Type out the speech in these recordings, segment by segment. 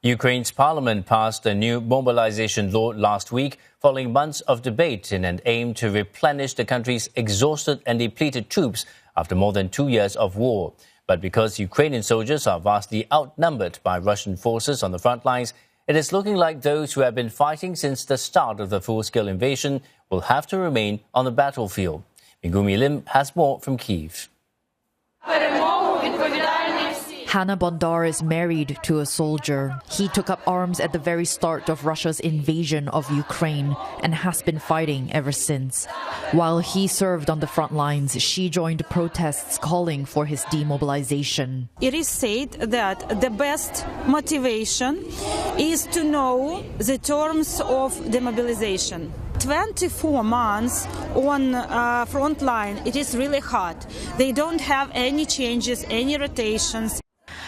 Ukraine's parliament passed a new mobilization law last week following months of debate in an aim to replenish the country's exhausted and depleted troops after more than 2 years of war. But because Ukrainian soldiers are vastly outnumbered by Russian forces on the front lines, it is looking like those who have been fighting since the start of the full-scale invasion will have to remain on the battlefield. Megumi Lim has more from Kyiv. Hanna Bondar is married to a soldier. He took up arms at the very start of Russia's invasion of Ukraine and has been fighting ever since. While he served on the front lines, she joined protests calling for his demobilization. It is said that the best motivation is to know the terms of demobilization. 24 months on front line, it is really hard. They don't have any changes, any rotations.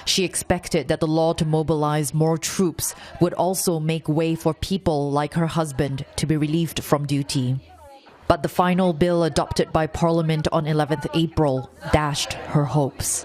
She expected that the law to mobilize more troops would also make way for people like her husband to be relieved from duty. But the final bill adopted by Parliament on 11th April dashed her hopes.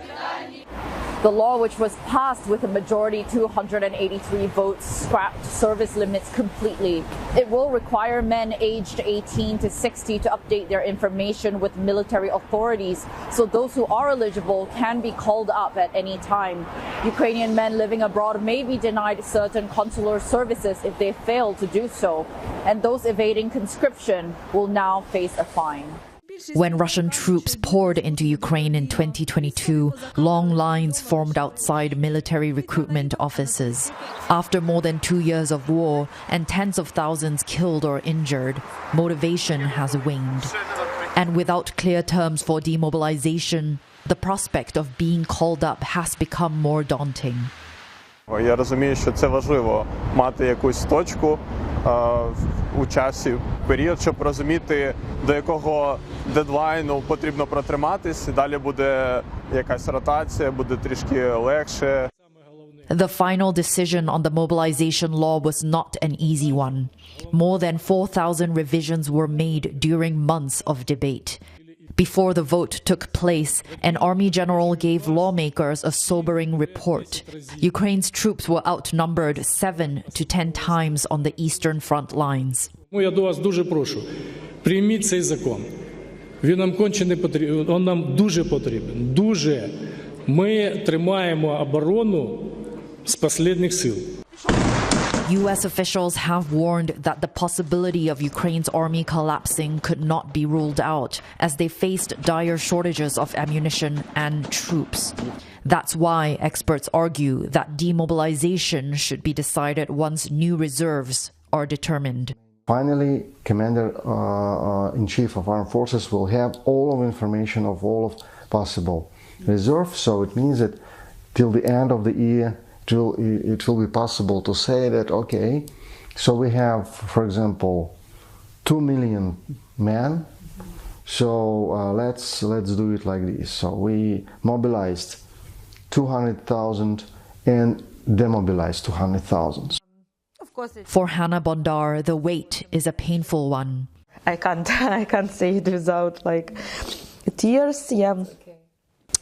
The law, which was passed with a majority 283 votes, scrapped service limits completely. It will require men aged 18 to 60 to update their information with military authorities, so those who are eligible can be called up at any time. Ukrainian men living abroad may be denied certain consular services if they fail to do so, and those evading conscription will now face a fine. When Russian troops poured into Ukraine in 2022, long lines formed outside military recruitment offices. After more than 2 years of war and tens of thousands killed or injured, motivation has waned. And without clear terms for demobilization, the prospect of being called up has become more daunting. Я розумію, що це важливо мати якусь точку у часі, період, щоб розуміти, до якого дедлайну потрібно протриматись, і далі буде якась ротація, буде трішки легше. The final decision on the mobilization law was not an easy one. More than 4,000 revisions were made during months of debate. Before the vote took place, an army general gave lawmakers a sobering report. Ukraine's troops were outnumbered 7 to 10 times on the eastern front lines. Я до вас дуже прошу, прийміть цей закон. Він нам конче не потрібен, він нам дуже потрібен. Дуже. Ми тримаємо оборону з останніх сил. U.S. officials have warned that the possibility of Ukraine's army collapsing could not be ruled out as they faced dire shortages of ammunition and troops. That's why experts argue that demobilization should be decided once new reserves are determined. Finally, Commander-in-Chief of Armed Forces will have all of information of all of possible reserves, so it means that till the end of the year it will be possible to say that, okay, so we have, for example, 2 million men, so let's do it like this. So we mobilized 200,000 and demobilized 200,000. For Hanna Bondar, the wait is a painful one. I can't say it without like tears, yeah.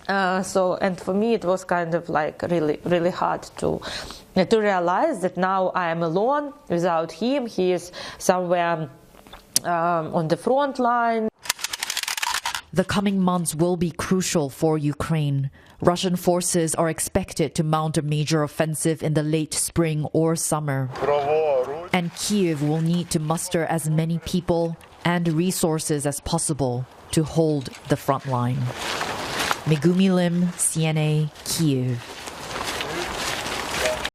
And for me it was kind of like really hard to realize that now I am alone without him. He is somewhere on the front line. The coming months will be crucial for Ukraine. Russian forces are expected to mount a major offensive in the late spring or summer. And Kyiv will need to muster as many people and resources as possible to hold the front line. Megumi Lim, CNA, Kyiv.